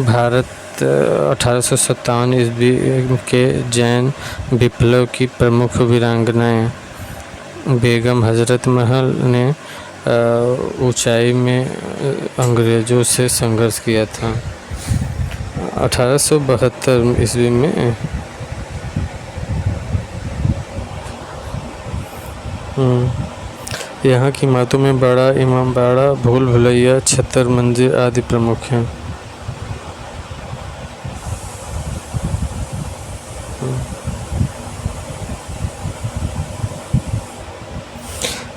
भारत 1857 ईस्वी के जैन विप्लव की प्रमुख वीरांगनाएं बेगम हजरत महल ने ऊंचाई में अंग्रेज़ों से संघर्ष किया था। 1872 ईस्वी में यहाँ की इमारतों में बड़ा इमामबाड़ा, भूल भुलैया, छत्तर मंदिर आदि प्रमुख हैं।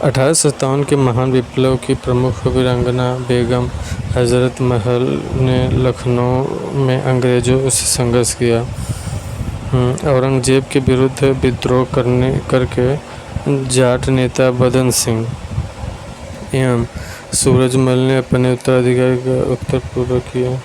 1857 के महान विप्लव की प्रमुख वीरांगना बेगम हजरत महल ने लखनऊ में अंग्रेज़ों से संघर्ष किया। औरंगजेब के विरुद्ध विद्रोह करके जाट नेता बदन सिंह एवं सूरजमल ने अपने उत्तराधिकारी का उत्तरपूर्व किया।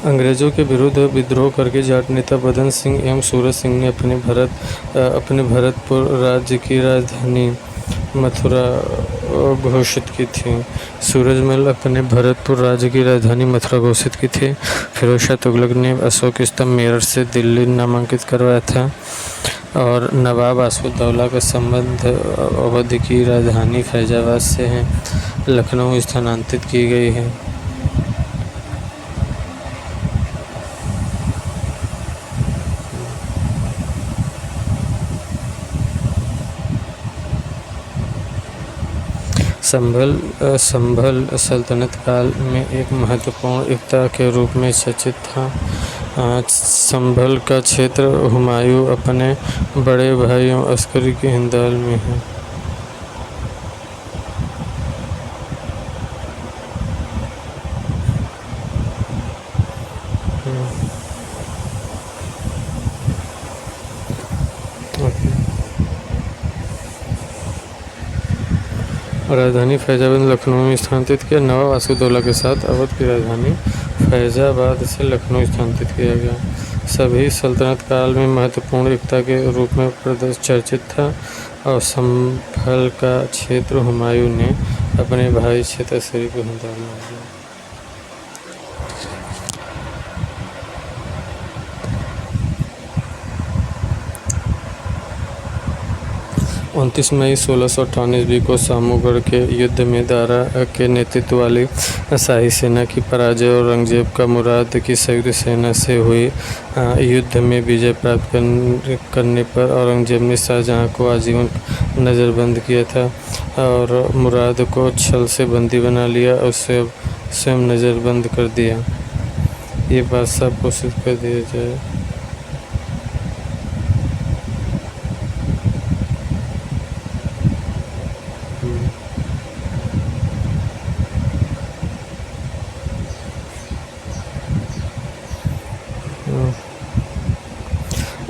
अंग्रेज़ों के विरुद्ध विद्रोह करके जाट नेता बदन सिंह एवं सूरज सिंह ने अपने भरतपुर राज्य की राजधानी मथुरा घोषित की थी। सूरजमल अपने भरतपुर राज्य की राजधानी मथुरा घोषित की थी। फिरोज शाह तुगलक ने अशोक स्तंभ मेरठ से दिल्ली नामांकित करवाया था और नवाब आसिफउद्दौला का संबंध अवध की राजधानी फैजाबाद से है लखनऊ स्थानांतरित की गई है। संभल सल्तनत काल में एक महत्वपूर्ण इक्ता के रूप में चर्चित था। संभल का क्षेत्र हुमायूं अपने बड़े भाइयों अस्करी के हिंदाल में है। राजधानी फैजाबाद लखनऊ में स्थानांतरित किया। नवाब आसिफउद्दौला के साथ अवध की राजधानी फैजाबाद से लखनऊ स्थानांतरित किया गया। सभी सल्तनत काल में महत्वपूर्ण एकता के रूप में चर्चित था और संभल का क्षेत्र हुमायूं ने अपने भाई क्षेत्र अस्करी को हिंदाल में दिया। 29 मई 1658 ईस्वी को सामूगढ़ के युद्ध में दारा के नेतृत्व वाली शाही सेना की पराजय और औरंगजेब का मुराद की संयुक्त सेना से हुई युद्ध में विजय प्राप्त करने पर औरंगजेब ने शाहजहां को आजीवन नज़रबंद किया था और मुराद को छल से बंदी बना लिया और स्वयं नज़रबंद कर दिया। ये बात साफ घोषित कर दिया जाए।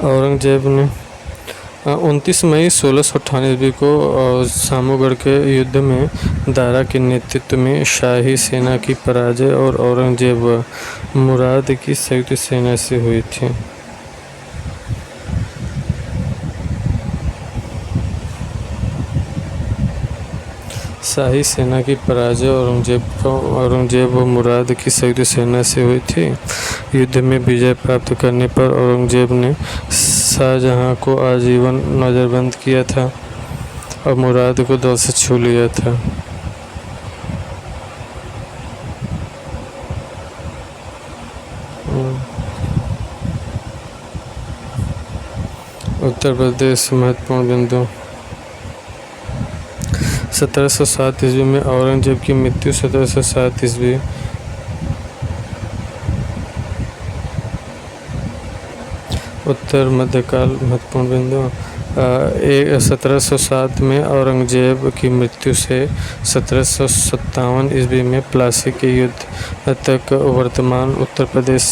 औरंगजेब ने 29 मई 1658 ईस्वी को सामूगढ़ के युद्ध में दारा के नेतृत्व में शाही सेना की पराजय और औरंगजेब व मुराद की संयुक्त सेना से हुई थी। शाही सेना की पराजय औरंगजेब व मुराद की संयुक्त सेना से हुई थी। युद्ध में विजय प्राप्त करने पर औरंगजेब ने शाहजहां को आजीवन नज़रबंद किया था और मुराद को दिल से छू लिया था। उत्तर प्रदेश महत्वपूर्ण बिंदु। 1707 ईस्वी में औरंगजेब की मृत्यु। 1707 ईस्वी उत्तर मध्यकाल महत्वपूर्ण बिंदु। 1707 में औरंगजेब की मृत्यु से 1757 ईस्वी में प्लासी के युद्ध तक वर्तमान उत्तर प्रदेश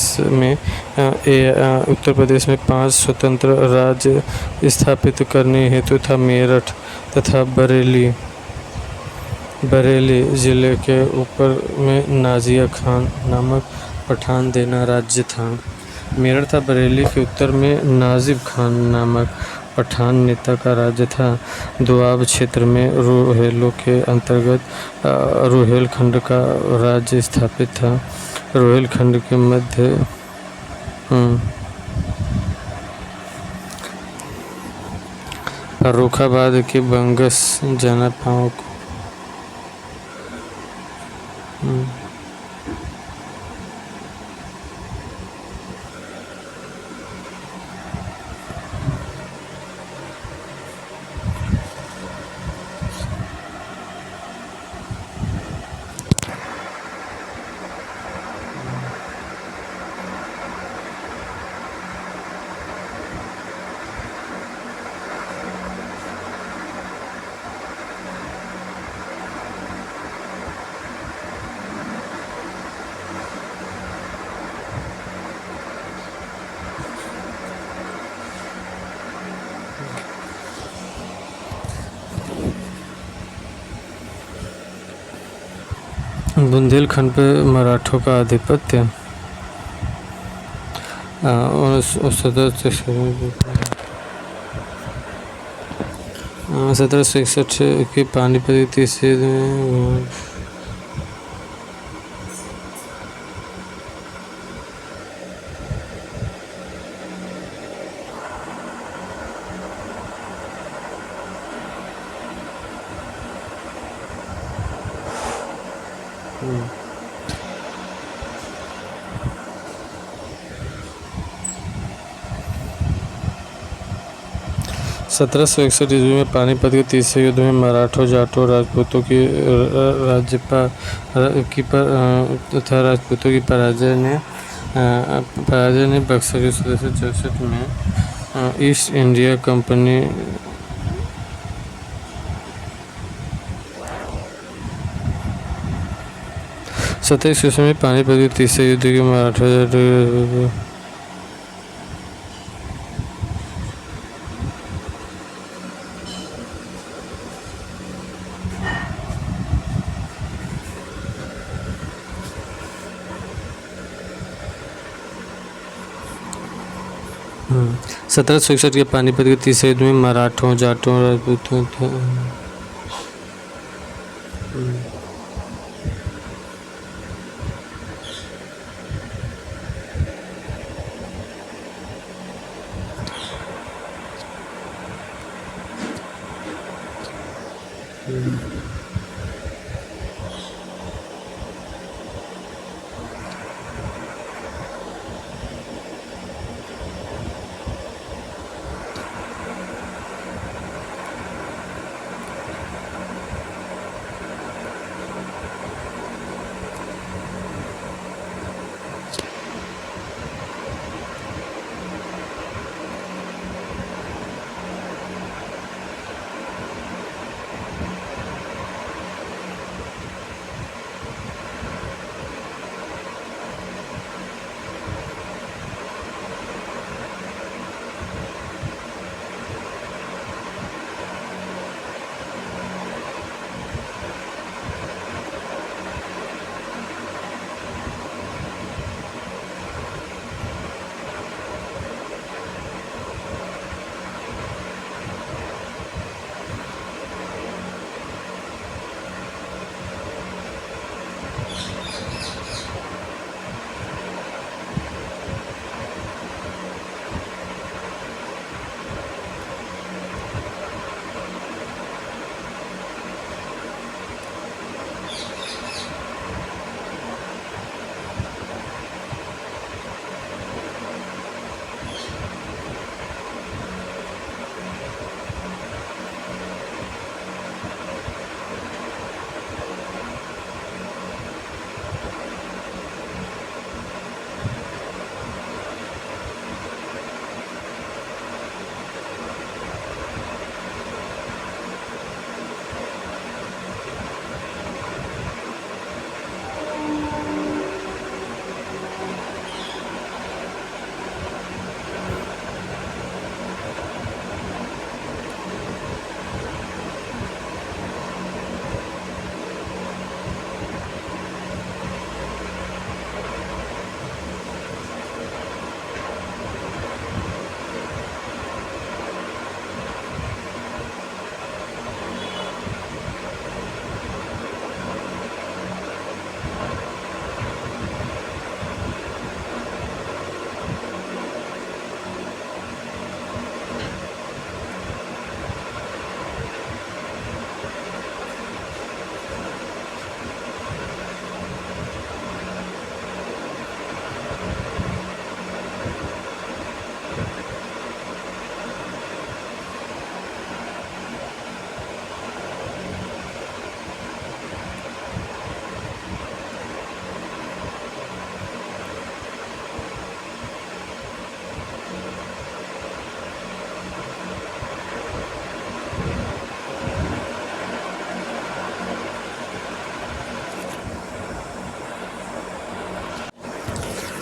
में 5 स्वतंत्र राज्य स्थापित करने हेतु था। मेरठ तथा बरेली जिले के ऊपर में नाजिया खान नामक पठान देना राज्य था। मेरठ था बरेली के उत्तर में नाजिब खान नामक पठान नेता का राज्य था। दोआब क्षेत्र में रोहेलों के अंतर्गत रोहेलखंड का राज्य स्थापित था। रोहेलखंड के मध्य फर्रुखाबाद के बंगस जनापाओं को बुंदेलखंड पर मराठों का आधिपत्य 1761 के पानीपत की तीसरी में ईस्वी में पानीपत के तीसरे युद्ध में मराठों जाटों राजपूतों की पराजय ने बक्सर की 1764 में ईस्ट इंडिया कंपनी ईस्वी में पानीपत के तीसरे युद्ध के मराठा के पानीपत के तीसरे युद्ध में मराठों जाटों राजपूतों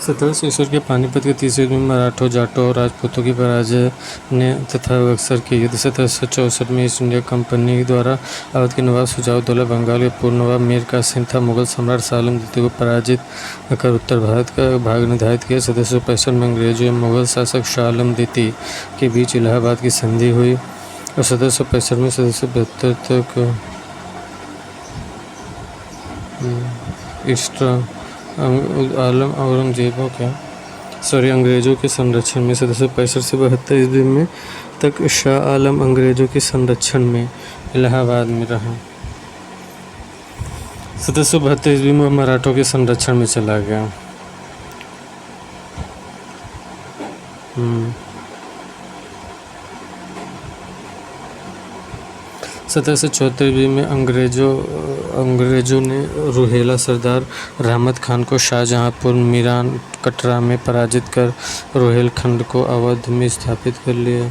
1761 के पानीपत के तीसरे युद्ध में मराठों, जाटों और राजपूतों की पराजय ने तथा बक्सर के युद्ध 1764 में ईस्ट इंडिया कंपनी द्वारा अवध के नवाब शुजाउद्दौला, बंगाल के पूर्व नवाब मीर कासिम था मुगल सम्राट शाह आलम द्वितीय को पराजित कर उत्तर भारत का भाग निर्धारित किया। 1765 में अंग्रेजों एवं मुगल शासक शाह आलम द्वितीय के बीच इलाहाबाद की संधि हुई और 1765 में 1772 तक ईस्ट आलम औरंगजेबों के अंग्रेजों के संरक्षण में 1765 से 72 ईस्वी में तक शाह आलम अंग्रेजों के संरक्षण में इलाहाबाद में रहा। 1772 ईस्वी में मराठों के संरक्षण में चला गया। 1774 ईस्वी में अंग्रेजों ने रुहेला सरदार रहमत खान को शाहजहांपुर, मीरान, कटरा में पराजित कर रोहेलखंड को अवध में स्थापित कर लिया।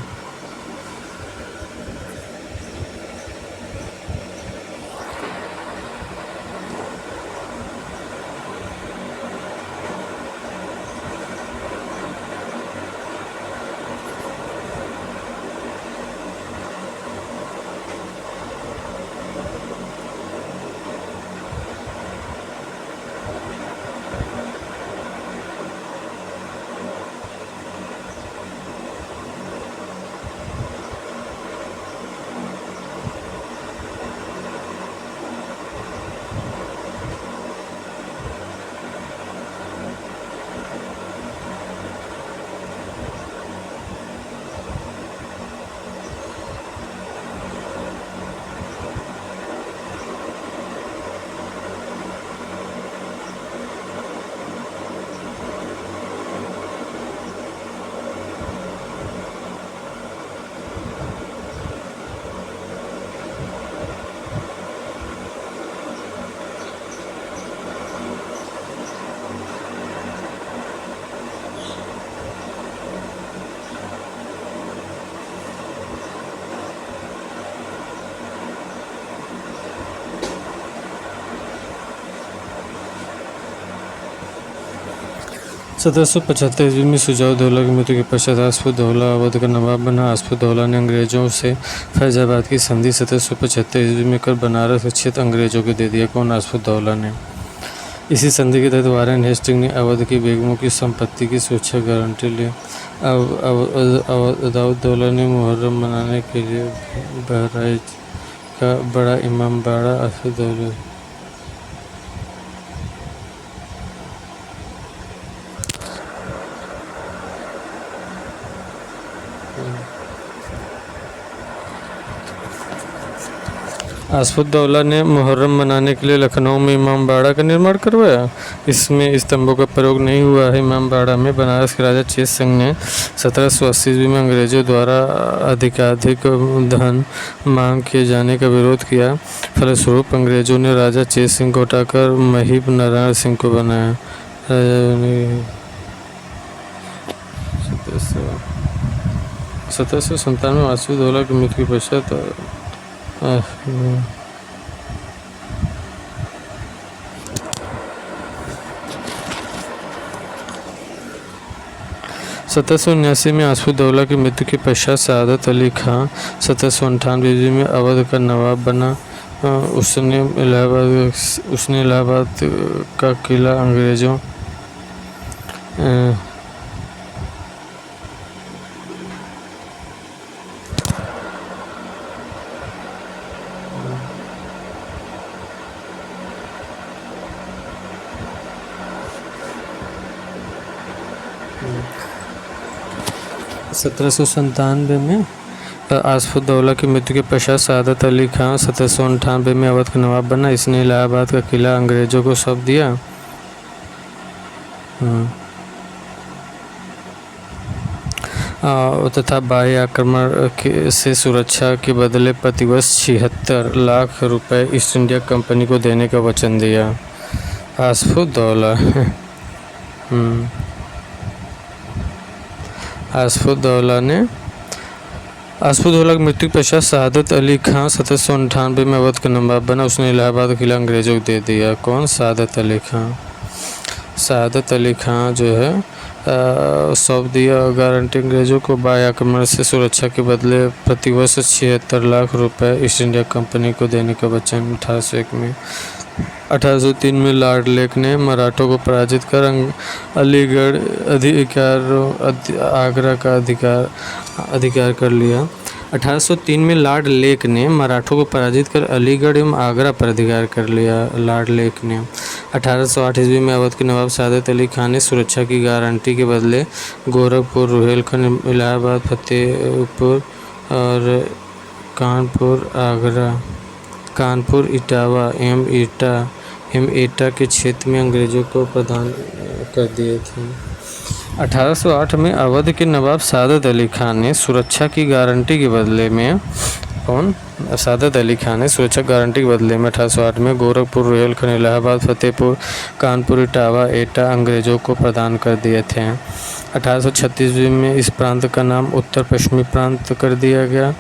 सत्रह सौ 1775 ईस्वी में शुजाउद्दौला की मृत्यु के पश्चात आसफुद्दौला अवध का नवाब बना। आसफुद्दौला ने अंग्रेजों से फैजाबाद की संधि 1775 ईस्वी में कर बनारस का क्षेत्र अंग्रेजों को दे दिया। कौन? आसफुद्दौला ने। इसी संधि के तहत वारेन हेस्टिंग ने अवध की बेगमों की संपत्ति की सुरक्षा गारंटी ली। अदाउद्दौला ने मुहर्रम मनाने के लिए बहराइच का बड़ा इमामबाड़ा आसफुद्दौला आसफुद्दौला ने मुहर्रम मनाने के लिए लखनऊ में इमामबाड़ा का निर्माण करवाया। इसमें स्तंभों का प्रयोग नहीं हुआ है। इमामबाड़ा में बनारस के राजा चेत सिंह ने 1780 ईस्वी में अंग्रेजों द्वारा अधिकाधिक धन मांग किए जाने का विरोध किया। फलस्वरूप अंग्रेजों ने राजा चेत सिंह को हटाकर महिब नारायण सिंह को बनाया। 1797 में आसफुद्दौला की मृत्यु के पश्चात 1779 में आसफुद्दौला की मृत्यु के पश्चात सआदत अली खां 1798 ईस्वी में अवध का नवाब बना। उसने इलाहाबाद का किला अंग्रेजों 1797 में आसफुद्दौला की मृत्यु के पश्चात सआदत अली खां 1798 में अवध का नवाब बना। इसने इलाहाबाद का किला अंग्रेजों को सौंप दिया। तथा बाह्य आक्रमण से सुरक्षा के बदले प्रतिवर्ष 76 लाख रुपए ईस्ट इंडिया कंपनी को देने का वचन दिया। आसफुद्दौला आसफुद्दौला की मृत्यु के पश्चात सआदत अली खां 1798 में अवध का नवाब बना। उसने इलाहाबाद का किला अंग्रेजों को दे दिया। कौन? सआदत अली खां। सआदत अली खां जो है सौंप दिया गारंटी अंग्रेज़ों को। बाह्य आक्रमण से सुरक्षा के बदले प्रतिवर्ष 76 लाख रुपए ईस्ट इंडिया कंपनी को देने का वचन 1801 में। 1803 में लॉर्ड लेक ने मराठों को पराजित कर अलीगढ़ आगरा का अधिकार कर लिया। 1803 में लॉर्ड लेक ने मराठों को पराजित कर अलीगढ़ एवं आगरा पर अधिकार कर लिया। लॉर्ड लेक ने 1808 ईस्वी में अवध के नवाब सआदत अली खान ने सुरक्षा की गारंटी के बदले गोरखपुर, रुहेलखंड, इलाहाबाद, फतेहपुर और कानपुर, इटावा एवं एटा के क्षेत्र में अंग्रेज़ों को प्रदान कर दिए थे। 1808 में अवध के नवाब सआदत अली खान ने सुरक्षा की गारंटी के बदले में सआदत अली खान ने सुरक्षा गारंटी के बदले में 1808 में गोरखपुर, रुहेलखंड, इलाहाबाद, फतेहपुर, कानपुर, इटावा, एटा अंग्रेज़ों को प्रदान कर दिए थे। 1836 में इस प्रांत का नाम उत्तर पश्चिमी प्रांत कर दिया गया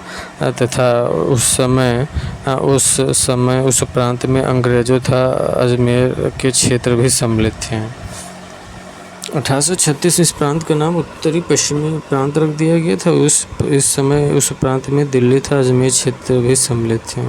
तथा उस समय उस प्रांत में अंग्रेज़ों तथा अजमेर के क्षेत्र भी सम्मिलित थे। 1836 इस प्रांत का नाम उत्तरी पश्चिमी प्रांत रख दिया गया था। इस समय उस प्रांत में दिल्ली तथा अजमेर क्षेत्र भी सम्मिलित थे।